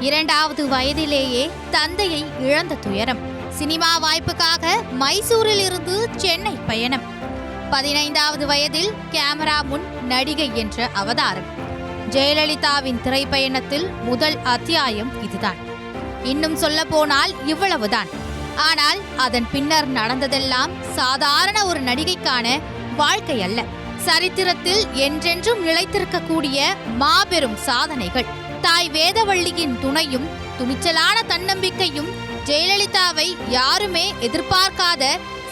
2வது வயதிலேயே தந்தையை இழந்த துயரம். சினிமா வாய்ப்புக்காக மைசூரில் இருந்து சென்னை பயணம். 15வது வயதில் கேமரா முன் நடிகை என்ற அவதாரம். ஜெயலலிதாவின் திரைப்பயணத்தில் முதல் அத்தியாயம் இதுதான். இன்னும் சொல்ல போனால் இவ்வளவுதான். ஆனால் அதன் பின்னர் நடந்ததெல்லாம் சாதாரண ஒரு நடிகைக்கான வாழ்க்கை அல்ல. சரித்திரத்தில் என்றென்றும் நிலைத்திருக்கக்கூடிய மாபெரும் சாதனைகள். தாய் வேதவள்ளியின் துணையும் துணிச்சலான தன்னம்பிக்கையும் ஜெயலலிதாவை யாருமே எதிர்பார்க்காத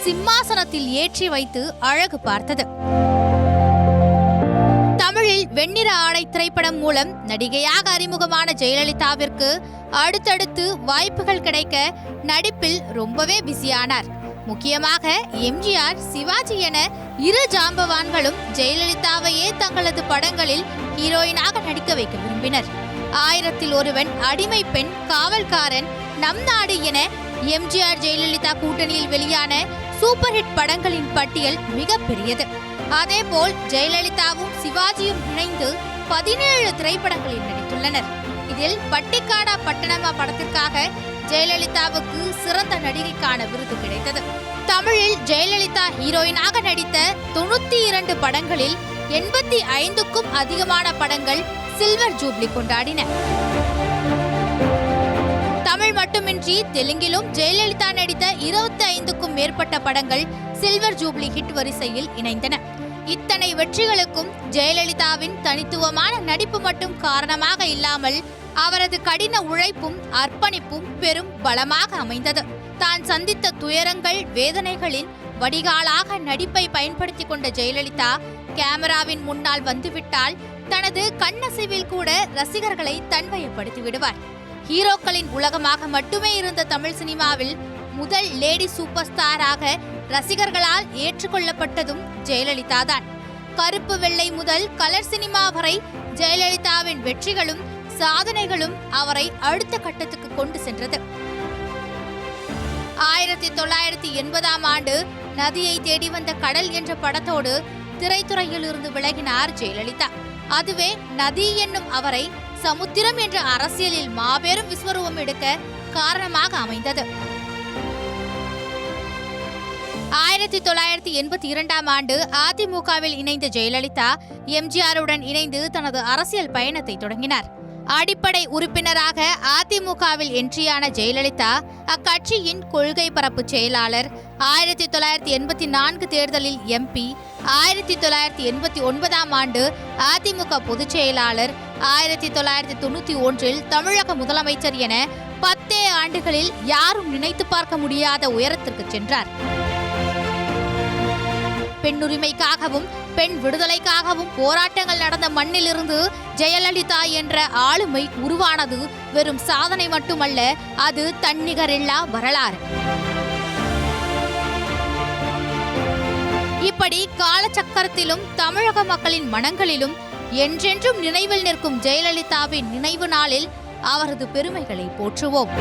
சிம்மாசனத்தில் ஏற்றி வைத்து அழகு பார்த்தது. தமிழில் வெண்ணிற ஆடை திரைப்படம் மூலம் நடிகையாக அறிமுகமான ஜெயலலிதாவிற்கு அடுத்தடுத்து வாய்ப்புகள் கிடைக்க நடிப்பில் ரொம்பவே பிஸியானார். முக்கியமாக எம்ஜிஆர், சிவாஜி என இரு ஜாம்பவான்களும் ஜெயலலிதாவையே தங்களது படங்களில் ஹீரோயினாக நடிக்க வைக்க விரும்பினர். 1000ல் ஒருவன், அடிமை பெண், காவல்காரன், நம் நாடு என எம்ஜிஆர் ஜெயலலிதா கூட்டணியில் வெளியான சூப்பர் ஹிட் படங்களின் பட்டியல் மிக பெரியது. அதேபோல் ஜெயலலிதாவும் சிவாஜியும் இணைந்து 17 திரைப்படங்களில் நடித்துள்ளனர். இதில் பட்டிக்காடா பட்டணமா படத்திற்காக ஜெயலலிதாவுக்கு சிறந்த நடிகைக்கான விருது கிடைத்தது. தமிழில் ஜெயலலிதா ஹீரோயினாக நடித்த 92 படங்களில் 85க்கும் அதிகமான படங்கள் சில்வர் ஜூப்ளி கொண்டாடின. தமிழ் மட்டுமின்றி தெலுங்கிலும் ஜெயலலிதா நடித்த 25க்கும் மேற்பட்ட படங்கள் சில்வர் ஜூப்ளி ஹிட் வரிசையில் இணைந்தன. இத்தனை வெற்றிகளுக்கும் ஜெயலலிதாவின் தனித்துவமான நடிப்பு மட்டும் காரணமாக இல்லாமல் அவரது கடின உழைப்பும் அர்ப்பணிப்பும் பெரும் பலமாக அமைந்தது. தான் சந்தித்த துயரங்கள், வேதனைகளின் வடிகாலாக நடிப்பை பயன்படுத்தி கொண்ட ஜெயலலிதா கேமராவின் முன்னால் வந்துவிட்டால் தனது கண்ணசைவில் கூட ரசிகர்களை தன்வயப்படுத்தி விடுவார். ஹீரோக்களின் உலகமாக மட்டுமே இருந்த தமிழ் சினிமாவில் முதல் லேடி சூப்பர் ஸ்டாராக ரசிகர்களால் ஏற்றுக்கொள்ளப்பட்டதும் ஜெயலலிதா தான். கருப்பு வெள்ளை முதல் கலர் சினிமா வரை ஜெயலலிதாவின் வெற்றிகளும் சாதனைகளும் அவரை அடுத்த கட்டத்துக்கு கொண்டு சென்றது. 1980ஆம் ஆண்டு நதியை தேடி வந்த கடல் என்ற படத்தோடு திரைத்துறையில் இருந்து விலகினார் ஜெயலலிதா. அதுவே நதி என்னும் அவரை சமுத்திரம் என்ற அரசியலில் மாபெரும் விஸ்வரூபம் எடுக்க காரணமாக அமைந்தது. 1982ஆம் ஆண்டு அதிமுகவில் இணைந்த ஜெயலலிதா எம்ஜிஆருடன் இணைந்து தனது அரசியல் பயணத்தை தொடங்கினார். அடிப்படை உறுப்பினராக அதிமுகவில் என்ட்ரியான ஜெயலலிதா அக்கட்சியின் கொள்கை பரப்பு செயலாளர், 1984 தேர்தலில் எம்பி, 1989ஆம் ஆண்டு அதிமுக பொதுச் செயலாளர், 1991இல் தமிழக முதலமைச்சர் என 10 ஆண்டுகளில் யாரும் நினைத்து பார்க்க முடியாத உயரத்திற்கு சென்றார். பெண்ணுரிமைக்காகவும் பெண் விடுதலைக்காகவும் போராட்டங்கள் நடந்த மண்ணிலிருந்து ஜெயலலிதா என்ற ஆளுமை உருவானது வெறும் சாதனை மட்டுமல்ல, அது தன்னிகரில்லா வரலாறு. இப்படி காலச்சக்கரத்திலும் தமிழக மக்களின் மனங்களிலும் என்றென்றும் நினைவில் நிற்கும் ஜெயலலிதாவின் நினைவு நாளில் அவரது பெருமைகளை போற்றுவோம்.